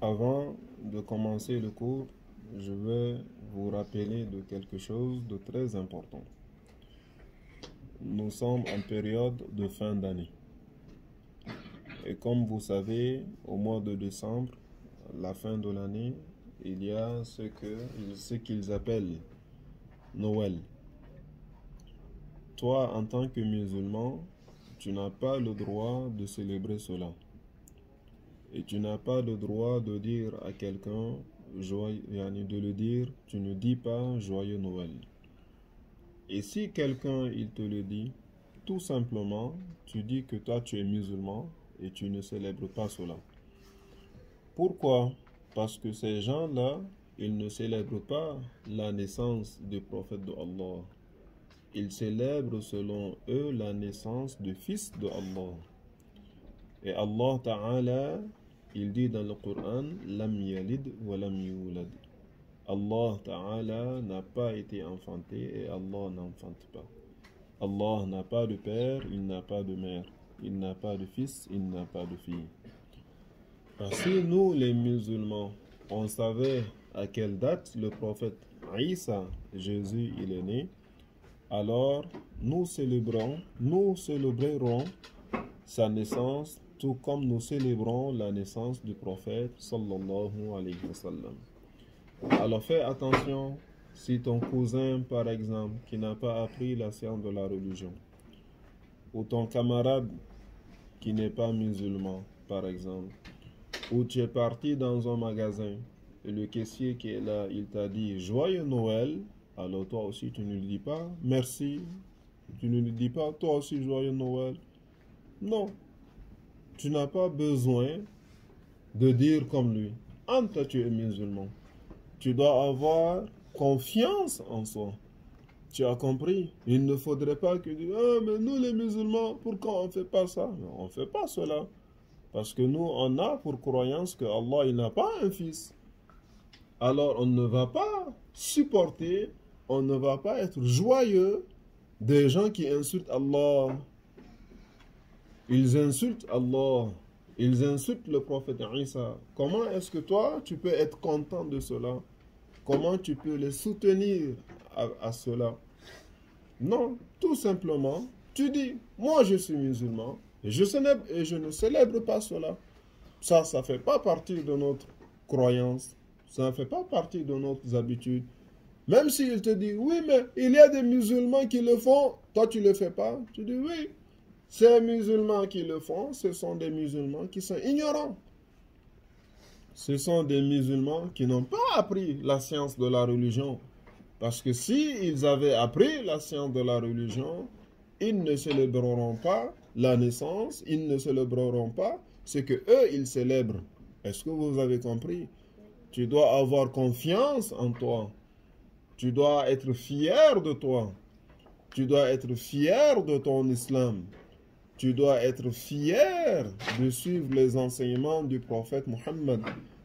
Avant de commencer le cours, je vais vous rappeler de quelque chose de très important. Nous sommes en période de fin d'année. Et comme vous savez, au mois de décembre, la fin de l'année, il y a ce qu'ils appellent Noël. Toi, en tant que musulman, tu n'as pas le droit de célébrer cela. Et tu n'as pas le droit de dire à quelqu'un, de le dire, tu ne dis pas joyeux Noël. Et si quelqu'un il te le dit, tout simplement, tu dis que toi tu es musulman et tu ne célèbres pas cela. Pourquoi? Parce que ces gens-là, ils ne célèbrent pas la naissance du prophète de Allah. Ils célèbrent selon eux la naissance du fils de Allah. Et Allah Ta'ala, il dit dans le Coran, Lam yalid wa lam yulad. Allah Ta'ala n'a pas été enfanté et Allah n'enfante pas. Allah n'a pas de père, il n'a pas de mère. Il n'a pas de fils, il n'a pas de fille. Parce que nous, les musulmans, on savait à quelle date le prophète Isa, Jésus, il est né, alors nous célébrerons sa naissance, tout comme nous célébrons la naissance du prophète sallallahu alayhi wa sallam. Alors fais attention, si ton cousin par exemple qui n'a pas appris la science de la religion, ou ton camarade qui n'est pas musulman par exemple, ou tu es parti dans un magasin et le caissier qui est là, il t'a dit joyeux Noël, alors toi aussi tu ne lui dis pas merci, tu ne lui dis pas toi aussi joyeux Noël. Non, tu n'as pas besoin de dire comme lui. Toi tu es musulman. Tu dois avoir confiance en soi. Tu as compris? Il ne faudrait pas que tu dises, ah, mais nous les musulmans, pourquoi on ne fait pas ça? Non, on ne fait pas cela. Parce que nous, on a pour croyance que Allah, il n'a pas un fils. Alors, on ne va pas supporter, on ne va pas être joyeux des gens qui insultent Allah. Ils insultent Allah. Ils insultent le prophète Isa. Comment est-ce que toi, tu peux être content de cela? Comment tu peux les soutenir à cela? Non, tout simplement, tu dis, moi je suis musulman, et je ne célèbre pas cela. Ça ne fait pas partie de notre croyance. Ça ne fait pas partie de nos habitudes. Même s'il te dit, oui, mais il y a des musulmans qui le font, toi tu ne le fais pas. Tu dis, oui, ces musulmans qui le font, ce sont des musulmans qui sont ignorants. Ce sont des musulmans qui n'ont pas appris la science de la religion. Parce que s'ils avaient appris la science de la religion, ils ne célébreront pas la naissance, ils ne célébreront pas ce que eux ils célèbrent. Est-ce que vous avez compris? Tu dois avoir confiance en toi. Tu dois être fier de toi. Tu dois être fier de ton islam. Tu dois être fier de suivre les enseignements du prophète Muhammad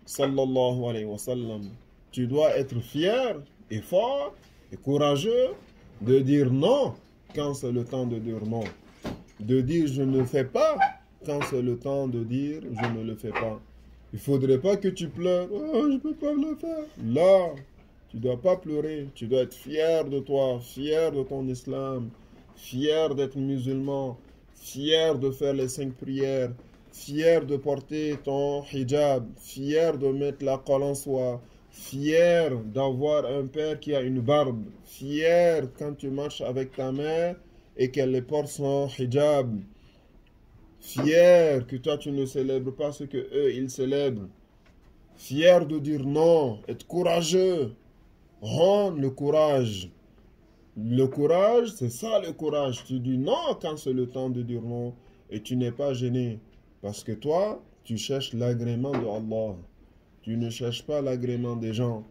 sallallahu alayhi wa sallam. Tu dois être fier et fort et courageux de dire non quand c'est le temps de dire non. De dire je ne fais pas quand c'est le temps de dire je ne le fais pas. Il ne faudrait pas que tu pleures. Oh, je ne peux pas le faire. Là, tu ne dois pas pleurer. Tu dois être fier de toi, fier de ton islam, fier d'être musulman, fier de faire les 5 prières, fier de porter ton hijab, fier de mettre la qalansoie, fier d'avoir un père qui a une barbe, fier quand tu marches avec ta mère et qu'elle porte son hijab, fier que toi tu ne célèbres pas ce que eux ils célèbrent, fier de dire non, être courageux, rendre le courage. Le courage, c'est ça le courage. Tu dis non quand c'est le temps de dire non et tu n'es pas gêné. Parce que toi, tu cherches l'agrément de Allah. Tu ne cherches pas l'agrément des gens.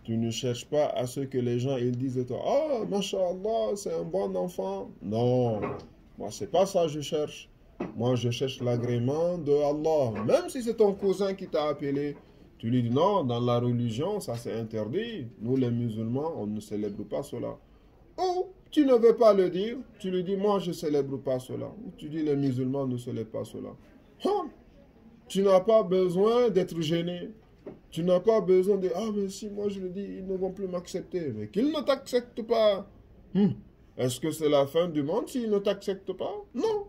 Tu ne cherches pas à ce que les gens ils disent de toi, ah, Masha'Allah, c'est un bon enfant. Non, moi c'est pas ça que je cherche. Moi je cherche l'agrément de Allah. Même si c'est ton cousin qui t'a appelé, tu lui dis non, dans la religion, ça c'est interdit. Nous les musulmans, on ne célèbre pas cela. Ou tu ne veux pas le dire, tu lui dis moi je ne célèbre pas cela. Ou tu dis les musulmans ne célèbrent pas cela. Tu n'as pas besoin d'être gêné. Tu n'as pas besoin de ah, mais si moi je le dis, ils ne vont plus m'accepter. Mais qu'ils ne t'acceptent pas. Est-ce que c'est la fin du monde s'ils ne t'acceptent pas? Non.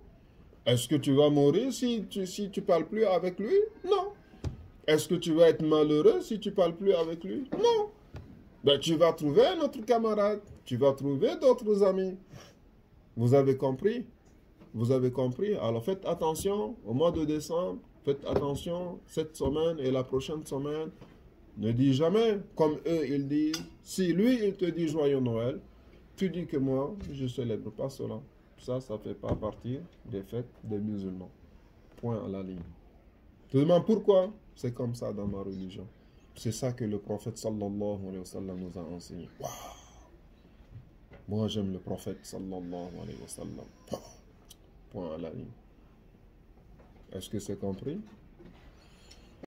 Est-ce que tu vas mourir si tu parles plus avec lui? Non. Est-ce que tu vas être malheureux si tu parles plus avec lui? Non. Ben, tu vas trouver un autre camarade. Tu vas trouver d'autres amis. Vous avez compris? Vous avez compris? Alors faites attention au mois de décembre. Faites attention cette semaine et la prochaine semaine. Ne dis jamais comme eux ils disent. Si lui il te dit joyeux Noël, tu dis que moi je célèbre pas cela. Ça fait pas partie des fêtes des musulmans. Point à la ligne. Tu te demandes pourquoi? C'est comme ça dans ma religion. C'est ça que le prophète sallallahu alayhi wa sallam nous a enseigné. Waouh! Moi j'aime le prophète sallallahu alayhi wa sallam. Point à la ligne. Est-ce que c'est compris?